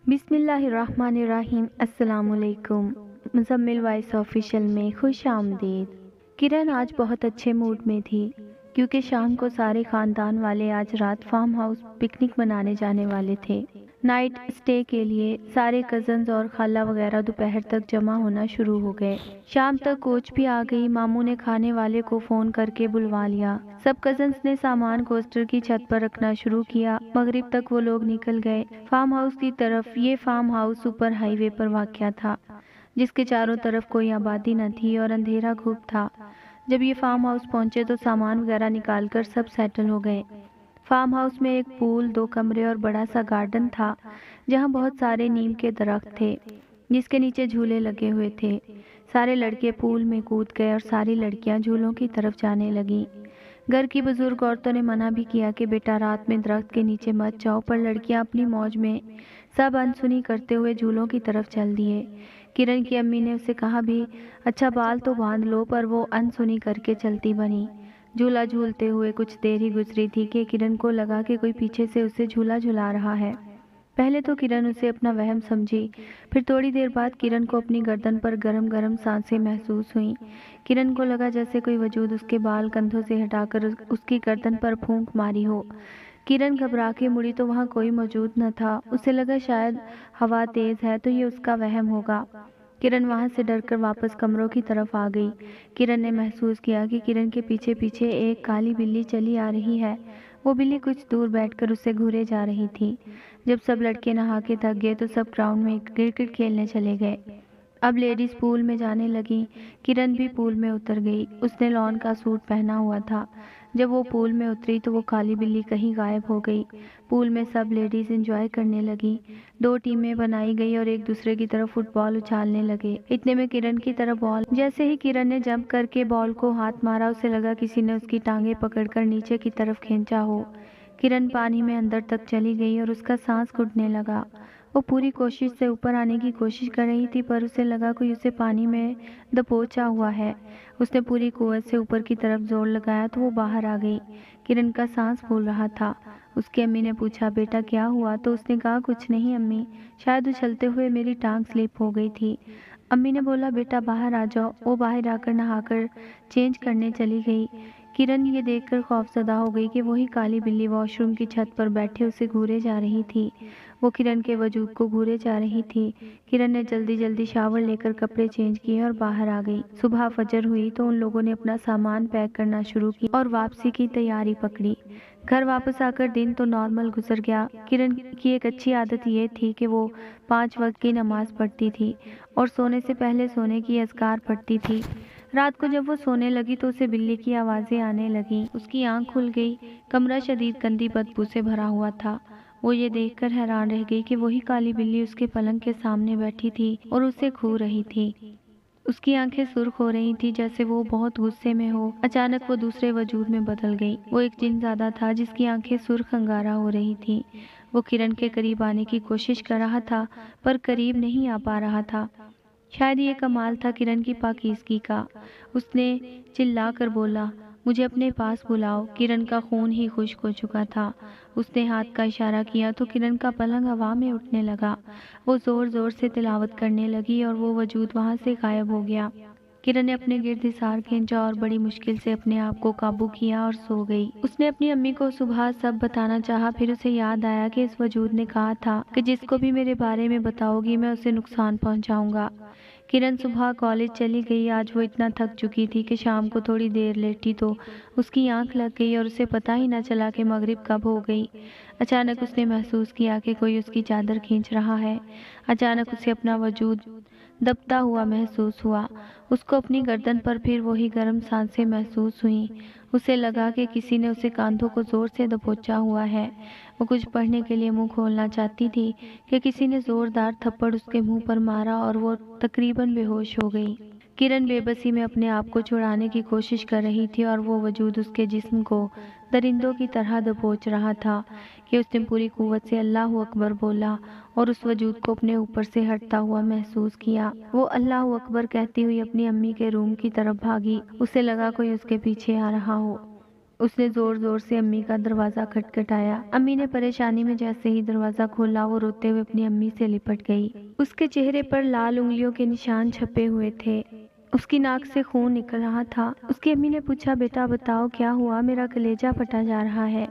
بسم اللہ الرحمن الرحیم۔ السلام علیکم۔ مزمل وائس آفیشیل میں خوش آمدید۔ کرن آج بہت اچھے موڈ میں تھی کیونکہ شام کو سارے خاندان والے آج رات فارم ہاؤس پکنک منانے جانے والے تھے۔ نائٹ اسٹے کے لیے سارے کزنز اور خالہ وغیرہ دوپہر تک جمع ہونا شروع ہو گئے۔ شام تک کوچ بھی آ گئی۔ ماموں نے کھانے والے کو فون کر کے بلوا لیا۔ سب کزنز نے سامان کوسٹر کی چھت پر رکھنا شروع کیا۔ مغرب تک وہ لوگ نکل گئے فارم ہاؤس کی طرف۔ یہ فارم ہاؤس اوپر ہائی وے پر واقع تھا جس کے چاروں طرف کوئی آبادی نہ تھی اور اندھیرا خوب تھا۔ جب یہ فارم ہاؤس پہنچے تو سامان وغیرہ نکال کر سب سیٹل ہو گئے۔ فارم ہاؤس میں ایک پول، 2 کمرے اور بڑا سا گارڈن تھا جہاں بہت سارے نیم کے درخت تھے جس کے نیچے جھولے لگے ہوئے تھے۔ سارے لڑکے پول میں کود گئے اور ساری لڑکیاں جھولوں کی طرف جانے لگیں۔ گھر کی بزرگ عورتوں نے منع بھی کیا کہ بیٹا رات میں درخت کے نیچے مت جاؤ، پر لڑکیاں اپنی موج میں سب انسنی کرتے ہوئے جھولوں کی طرف چل دیے۔ کرن کی امی نے اسے کہا بھی اچھا بال تو باندھ لو، پر وہ انسنی کر کے چلتی بنی۔ جھولا جھولتے ہوئے کچھ دیر ہی گزری تھی کہ کرن کو لگا کہ کوئی پیچھے سے اسے جھولا جھلا رہا ہے۔ پہلے تو کرن اسے اپنا وہم سمجھی، پھر تھوڑی دیر بعد کرن کو اپنی گردن پر گرم گرم سانسیں محسوس ہوئیں۔ کرن کو لگا جیسے کوئی وجود اس کے بال کندھوں سے ہٹا کر اس کی گردن پر پھونک ماری ہو۔ کرن گھبرا کے مڑی تو وہاں کوئی موجود نہ تھا۔ اسے لگا شاید ہوا تیز ہے تو یہ اس کا وہم ہوگا۔ کرن وہاں سے ڈر کر واپس کمروں کی طرف آ گئی۔ کرن نے محسوس کیا کہ کرن کے پیچھے پیچھے ایک کالی بلی چلی آ رہی ہے۔ وہ بلی کچھ دور بیٹھ کر اسے گھورے جا رہی تھی۔ جب سب لڑکے نہا کے تھک گئے تو سب گراؤنڈ میں کرکٹ کھیلنے چلے گئے۔ اب لیڈیز پول میں جانے لگیں۔ کرن بھی پول میں اتر گئی۔ اس نے لان کا سوٹ پہنا ہوا تھا۔ جب وہ پول میں اتری تو وہ کالی بلی کہیں غائب ہو گئی۔ پول میں سب لیڈیز انجوائے کرنے لگیں۔ 2 ٹیمیں بنائی گئی اور ایک دوسرے کی طرف فٹ بال اچھالنے لگے۔ اتنے میں کرن کی طرف بال، جیسے ہی کرن نے جمپ کر کے بال کو ہاتھ مارا، اسے لگا کسی نے اس کی ٹانگیں پکڑ کر نیچے کی طرف کھینچا ہو۔ کرن پانی میں اندر تک چلی گئی اور اس کا سانس گھٹنے لگا۔ وہ پوری کوشش سے اوپر آنے کی کوشش کر رہی تھی، پر اسے لگا کوئی اسے پانی میں دبوچا ہوا ہے۔ اس نے پوری قوت سے اوپر کی طرف زور لگایا تو وہ باہر آ گئی۔ کرن کا سانس پھول رہا تھا۔ اس کی امی نے پوچھا بیٹا کیا ہوا؟ تو اس نے کہا کچھ نہیں امی، شاید اچھلتے ہوئے میری ٹانگ سلپ ہو گئی تھی۔ امی نے بولا بیٹا باہر آ جاؤ۔ وہ باہر آ کر نہا کر چینج کرنے چلی گئی۔ کرن یہ دیکھ کر خوفزدہ ہو گئی کہ وہی کالی بلی واش روم کی چھت پر بیٹھے اسے گھورے جا رہی تھی۔ وہ کرن کے وجود کو گھورے جا رہی تھی۔ کرن نے جلدی جلدی شاور لے کر کپڑے چینج کیے اور باہر آ گئی۔ صبح فجر ہوئی تو ان لوگوں نے اپنا سامان پیک کرنا شروع کیا اور واپسی کی تیاری پکڑی۔ گھر واپس آ کر دن تو نارمل گزر گیا۔ کرن کی ایک اچھی عادت یہ تھی کہ وہ 5 وقت کی نماز پڑھتی تھی اور سونے سے پہلے سونے کی اذکار پڑھتی تھی۔ رات کو جب وہ سونے لگی تو اسے بلی کی آوازیں آنے لگیں۔ اس کی آنکھ کھل گئی۔ کمرہ شدید گندی بدبو سے بھرا ہوا تھا۔ وہ یہ دیکھ کر حیران رہ گئی کہ وہی کالی بلی اس کے پلنگ کے سامنے بیٹھی تھی اور اسے کھو رہی تھی۔ اس کی آنکھیں سرخ ہو رہی تھی جیسے وہ بہت غصے میں ہو۔ اچانک وہ دوسرے وجود میں بدل گئی۔ وہ ایک جن زادہ تھا جس کی آنکھیں سرخ انگارہ ہو رہی تھی۔ وہ کرن کے قریب آنے کی کوشش کر رہا تھا پر قریب نہیں آ پا رہا تھا۔ شاید یہ کمال تھا کرن کی پاکیزگی کا۔ اس نے چلا کر بولا مجھے اپنے پاس بلاؤ۔ کرن کا خون ہی خشک ہو چکا تھا۔ اس نے ہاتھ کا اشارہ کیا تو کرن کا پلنگ ہوا میں اٹھنے لگا۔ وہ زور زور سے تلاوت کرنے لگی اور وہ وجود وہاں سے غائب ہو گیا۔ کرن نے اپنے گرد حصار کھینچا اور بڑی مشکل سے اپنے آپ کو قابو کیا اور سو گئی۔ اس نے اپنی امی کو صبح سب بتانا چاہا، پھر اسے یاد آیا کہ اس وجود نے کہا تھا کہ جس کو بھی میرے بارے میں بتاؤ گی میں اسے نقصان پہنچاؤں گا۔ کرن صبح کالج چلی گئی۔ آج وہ اتنا تھک چکی تھی کہ شام کو تھوڑی دیر لیٹی تو اس کی آنکھ لگ گئی اور اسے پتہ ہی نہ چلا کہ مغرب کب ہو گئی۔ اچانک اس نے محسوس کیا کہ کوئی اس کی چادر کھینچ رہا ہے۔ اچانک اسے اپنا وجود دبتا ہوا محسوس ہوا۔ اس کو اپنی گردن پر پھر وہی گرم سانسیں محسوس ہوئیں۔ اسے لگا کہ کسی نے اسے کاندھوں کو زور سے دبوچا ہوا ہے۔ وہ کچھ پڑھنے کے لیے منہ کھولنا چاہتی تھی کہ کسی نے زوردار تھپڑ اس کے منہ پر مارا اور وہ تقریباً بے ہوش ہو گئی۔ کرن بے بسی میں اپنے آپ کو چھڑانے کی کوشش کر رہی تھی اور وہ وجود اس کے جسم کو درندوں کی طرح دبوچ رہا تھا کہ اس نے پوری قوت سے اللہ اکبر بولا اور اس وجود کو اپنے اوپر سے ہٹتا ہوا محسوس کیا۔ وہ اللہ اکبر کہتی ہوئی اپنی امی کے روم کی طرف بھاگی۔ اسے لگا کوئی اس کے پیچھے آ رہا ہو۔ اس نے زور زور سے امی کا دروازہ کھٹکھٹایا۔ امی نے پریشانی میں جیسے ہی دروازہ کھولا وہ روتے ہوئے اپنی امی سے لپٹ گئی۔ اس کے چہرے پر لال انگلیوں کے نشان چھپے ہوئے تھے، اس کی ناک سے خون نکل رہا تھا۔ اس کی امی نے پوچھا، بیٹا بتاؤ کیا ہوا، میرا کلیجہ پھٹا جا رہا ہے۔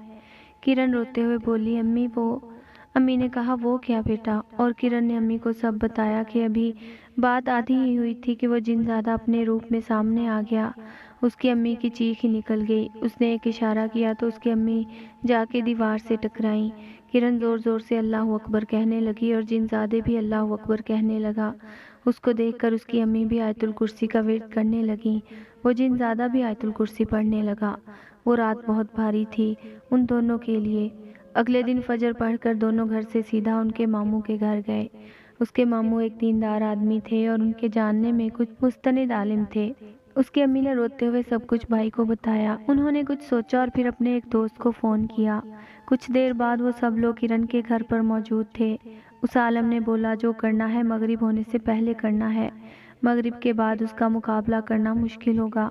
کرن روتے ہوئے بولی، امی نے کہا وہ کیا بیٹا، اور کرن نے امی کو سب بتایا کہ ابھی بات آدھی ہی ہوئی تھی کہ وہ جن زیادہ اپنے روپ میں سامنے آ گیا۔ اس کی امی کی چیخ ہی نکل گئی۔ اس نے ایک اشارہ کیا تو اس کی امی جا کے دیوار سے ٹکرائیں۔ کرن زور زور سے اللہ اکبر کہنے لگی اور جن زادے بھی اللہ اکبر کہنے لگا۔ اس کو دیکھ کر اس کی امی بھی آیت الکرسی کا ورد کرنے لگیں۔ وہ جن زادہ بھی آیت الکرسی پڑھنے لگا۔ وہ رات بہت بھاری تھی ان دونوں کے لیے۔ اگلے دن فجر پڑھ کر دونوں گھر سے سیدھا ان کے ماموں کے گھر گئے۔ اس کے ماموں ایک دیندار آدمی تھے اور ان کے جاننے میں کچھ مستند عالم تھے۔ اس کی امی نے روتے ہوئے سب کچھ بھائی کو بتایا۔ انہوں نے کچھ سوچا اور پھر اپنے ایک دوست کو فون کیا۔ کچھ دیر بعد وہ سب لوگ کرن کے گھر پر موجود تھے۔ اس عالم نے بولا، جو کرنا ہے مغرب ہونے سے پہلے کرنا ہے، مغرب کے بعد اس کا مقابلہ کرنا مشکل ہوگا۔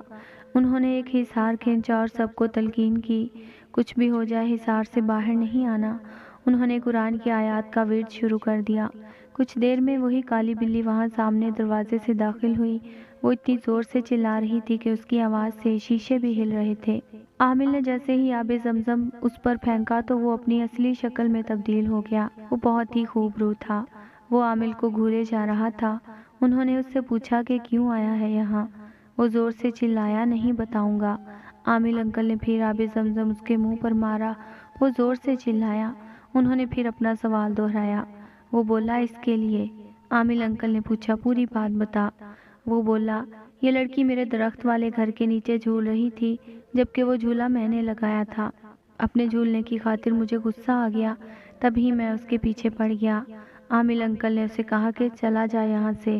انہوں نے ایک حصار کھینچا اور سب کو تلقین کی، کچھ بھی ہو جائے حصار سے باہر نہیں آنا۔ انہوں نے قرآن کی آیات کا ورد شروع کر دیا۔ کچھ دیر میں وہی کالی بلی وہاں سامنے دروازے سے داخل ہوئی۔ وہ اتنی زور سے چلا رہی تھی کہ اس کی آواز سے شیشے بھی ہل رہے تھے۔ عامل نے جیسے ہی آب زمزم اس پر پھینکا تو وہ اپنی اصلی شکل میں تبدیل ہو گیا۔ وہ بہت ہی خوب روح تھا۔ وہ عامل کو گھورے جا رہا تھا۔ انہوں نے اس سے پوچھا کہ کیوں آیا ہے یہاں؟ وہ زور سے چلایا، نہیں بتاؤں گا۔ عامل انکل نے پھر آب زمزم اس کے منہ پر مارا۔ وہ زور سے چلایا۔ انہوں نے پھر اپنا سوال دہرایا۔ وہ بولا، اس کے لیے؟ عامل انکل نے پوچھا، پوری بات بتا۔ وہ بولا، یہ لڑکی میرے درخت والے گھر کے نیچے جھول رہی تھی جبکہ وہ جھولا میں نے لگایا تھا۔ اپنے جھولنے کی خاطر مجھے غصہ آ گیا، تبھی میں اس کے پیچھے پڑ گیا۔ عامل انکل نے اسے کہا کہ چلا جا یہاں سے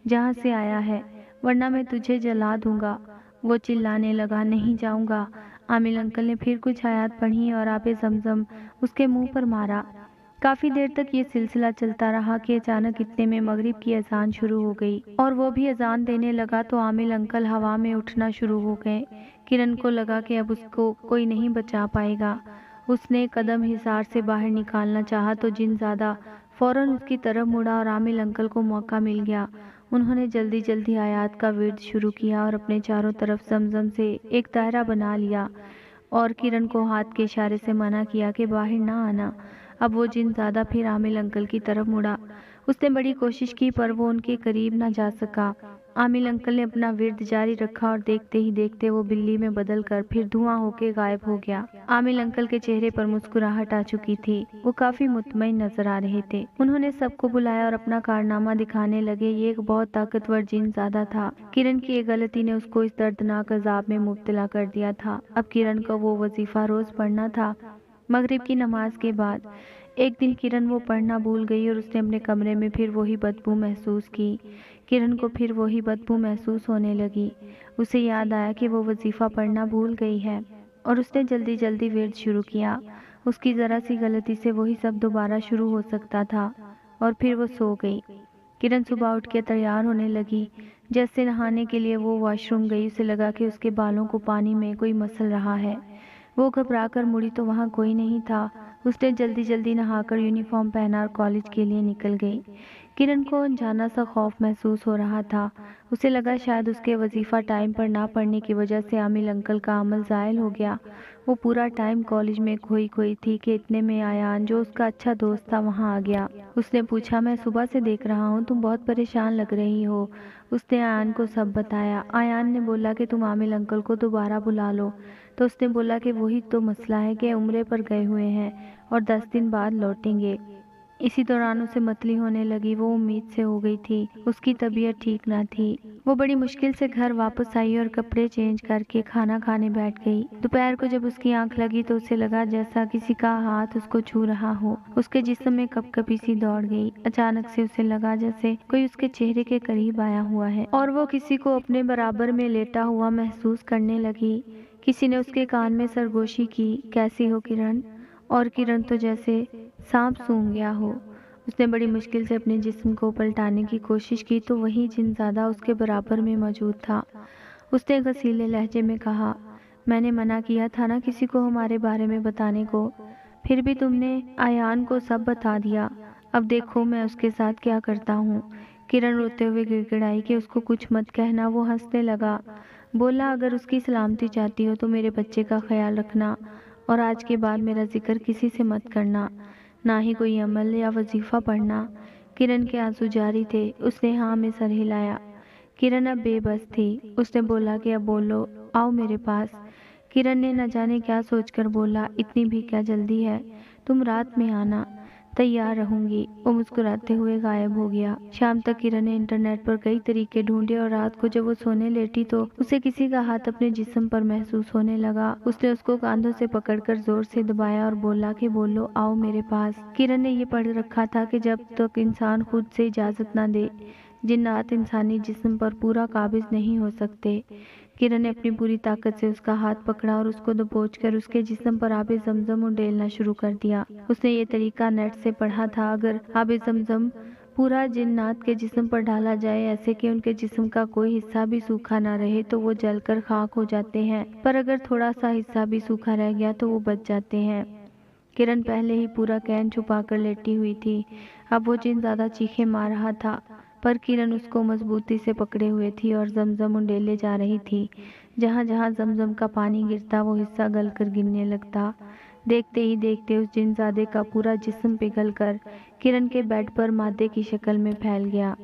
جہاں سے آیا ہے، ورنہ میں تجھے جلا دوں گا۔ وہ چلانے لگا، نہیں جاؤں گا۔ عامل انکل نے پھر کچھ آیات پڑھی اور آب زمزم اس کے منہ پر مارا۔ کافی دیر تک یہ سلسلہ چلتا رہا کہ اچانک اتنے میں مغرب کی اذان شروع ہو گئی اور وہ بھی اذان دینے لگا تو عامل انکل ہوا میں اٹھنا شروع ہو گئے۔ کرن کو لگا کہ اب اس کو کوئی نہیں بچا پائے گا۔ اس نے قدم حصار سے باہر نکالنا چاہا تو جن زادہ فوراً اس کی طرف مڑا اور عامل انکل کو موقع مل گیا۔ انہوں نے جلدی جلدی آیات کا ورد شروع کیا اور اپنے چاروں طرف زمزم سے ایک دائرہ بنا لیا اور کرن کو ہاتھ کے اشارے سے منع کیا کہ باہر نہ آنا۔ اب وہ جن زادہ پھر عامل انکل کی طرف مڑا۔ اس نے بڑی کوشش کی پر وہ ان کے قریب نہ جا سکا۔ عامل انکل نے اپنا ورد جاری رکھا اور دیکھتے ہی دیکھتے وہ بلی میں بدل کر پھر دھواں ہو کے غائب ہو گیا۔ عامل انکل کے چہرے پر مسکراہٹ آ چکی تھی۔ وہ کافی مطمئن نظر آ رہے تھے۔ انہوں نے سب کو بلایا اور اپنا کارنامہ دکھانے لگے۔ یہ ایک بہت طاقتور جن زادہ تھا۔ کرن کی ایک غلطی نے اس کو اس دردناک عذاب میں مبتلا کر دیا تھا۔ اب کرن کو وہ وظیفہ روز پڑھنا تھا۔ مغرب کی نماز کے بعد ایک دن کرن وہ پڑھنا بھول گئی اور اس نے اپنے کمرے میں پھر وہی بدبو محسوس کی۔ کرن کو پھر وہی بدبو محسوس ہونے لگی۔ اسے یاد آیا کہ وہ وظیفہ پڑھنا بھول گئی ہے اور اس نے جلدی جلدی ورد شروع کیا۔ اس کی ذرا سی غلطی سے وہی سب دوبارہ شروع ہو سکتا تھا اور پھر وہ سو گئی۔ کرن صبح اٹھ کے تیار ہونے لگی۔ جیسے نہانے کے لیے وہ واش روم گئی، اسے لگا کہ اس کے بالوں کو پانی میں کوئی مسل رہا ہے۔ وہ گھبرا کر مڑی تو وہاں کوئی نہیں تھا۔ اس نے جلدی جلدی نہا کر یونیفارم پہنا اور کالج کے لیے نکل گئی۔ کرن کو انجانا سا خوف محسوس ہو رہا تھا۔ اسے لگا شاید اس کے وظیفہ ٹائم پر نہ پڑھنے کی وجہ سے عامل انکل کا عمل زائل ہو گیا۔ وہ پورا ٹائم کالج میں کھوئی کھوئی تھی کہ اتنے میں ایان، جو اس کا اچھا دوست تھا، وہاں آ گیا۔ اس نے پوچھا، میں صبح سے دیکھ رہا ہوں تم بہت پریشان لگ رہی ہو۔ اس نے ایان کو سب بتایا۔ ایان نے بولا کہ تم عامل انکل کو دوبارہ بلا لو، تو اس نے بولا کہ وہی تو مسئلہ ہے کہ عمرے پر گئے ہوئے ہیں اور 10 دن بعد لوٹیں گے۔ اسی دوران اسے متلی ہونے لگی۔ وہ امید سے ہو گئی تھی، اس کی طبیعت ٹھیک نہ تھی۔ وہ بڑی مشکل سے گھر واپس آئی اور کپڑے چینج کر کے کھانا کھانے بیٹھ گئی۔ دوپہر کو جب اس کی آنکھ لگی تو اسے لگا جیسا کسی کا ہاتھ اس کو چھو رہا ہو۔ اس کے جسم میں کپ کپی سی دوڑ گئی۔ اچانک سے اسے لگا جیسے کوئی اس کے چہرے کے قریب آیا ہوا ہے اور وہ کسی کو اپنے برابر میں لیٹا ہوا محسوس کرنے لگی۔ کسی نے اس کے کان میں سرگوشی کی، کیسی ہو کرن؟ اور کرن تو جیسے سانپ سونگھ گیا ہو۔ اس نے بڑی مشکل سے اپنے جسم کو پلٹانے کی کوشش کی تو وہی جن زادہ اس کے برابر میں موجود تھا۔ اس نے غسیلے لہجے میں کہا، میں نے منع کیا تھا نا کسی کو ہمارے بارے میں بتانے کو، پھر بھی تم نے ایان کو سب بتا دیا۔ اب دیکھو میں اس کے ساتھ کیا کرتا ہوں۔ کرن روتے ہوئے گڑگڑائی کہ اس کو کچھ مت کہنا۔ وہ ہنسنے لگا، بولا اگر اس کی سلامتی چاہتی ہو تو میرے بچے کا خیال رکھنا، اور آج کے بعد میرا ذکر کسی سے مت کرنا، نہ ہی کوئی عمل یا وظیفہ پڑھنا۔ کرن کے آنسو جاری تھے، اس نے ہاں میں سر ہلایا۔ کرن اب بے بس تھی، اس نے بولا کہ اب بولو، آؤ میرے پاس۔ کرن نے نہ جانے کیا سوچ کر بولا، اتنی بھی کیا جلدی ہے، تم رات میں آنا، تیار رہوں گی۔ وہ مسکراتے ہوئے غائب ہو گیا۔ شام تک کرن نے انٹرنیٹ پر کئی طریقے ڈھونڈے اور رات کو جب وہ سونے لیٹی تو اسے کسی کا ہاتھ اپنے جسم پر محسوس ہونے لگا۔ اس نے اس کو کاندھوں سے پکڑ کر زور سے دبایا اور بولا کہ بولو، آؤ میرے پاس۔ کرن نے یہ پڑھ رکھا تھا کہ جب تک انسان خود سے اجازت نہ دے، جنات انسانی جسم پر پورا قابض نہیں ہو سکتے۔ کرن نے اپنی پوری طاقت سے اس کا ہاتھ پکڑا اور اس کو دبوچ کر اس کے جسم پر آب زمزم اڈیلنا شروع کر دیا۔ اس نے یہ طریقہ نیٹ سے پڑھا تھا، اگر آب زمزم پورا جنات کے جسم پر ڈالا جائے ایسے کہ ان کے جسم کا کوئی حصہ بھی سوکھا نہ رہے تو وہ جل کر خاک ہو جاتے ہیں، پر اگر تھوڑا سا حصہ بھی سوکھا رہ گیا تو وہ بچ جاتے ہیں۔ کرن پہلے ہی پورا کین چھپا کر لیٹی ہوئی تھی، اب وہ جن زیادہ چیخیں مار رہا تھا، پر کرن اس کو مضبوطی سے پکڑے ہوئے تھی اور زمزم انڈیلے جا رہی تھی۔ جہاں جہاں زمزم کا پانی گرتا وہ حصہ گل کر گرنے لگتا۔ دیکھتے ہی دیکھتے اس جن زادے کا پورا جسم پگھل کر کرن کے بیڈ پر مادے کی شکل میں پھیل گیا۔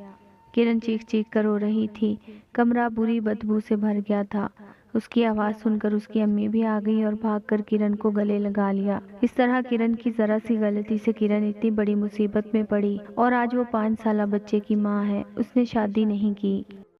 کرن چیخ چیخ کر رو رہی تھی، کمرہ بری بدبو سے بھر گیا تھا۔ اس کی آواز سن کر اس کی امی بھی آ گئی اور بھاگ کر کرن کو گلے لگا لیا۔ اس طرح کرن کی ذرا سی غلطی سے کرن اتنی بڑی مصیبت میں پڑی، اور آج وہ 5 سالہ بچے کی ماں ہے۔ اس نے شادی نہیں کی۔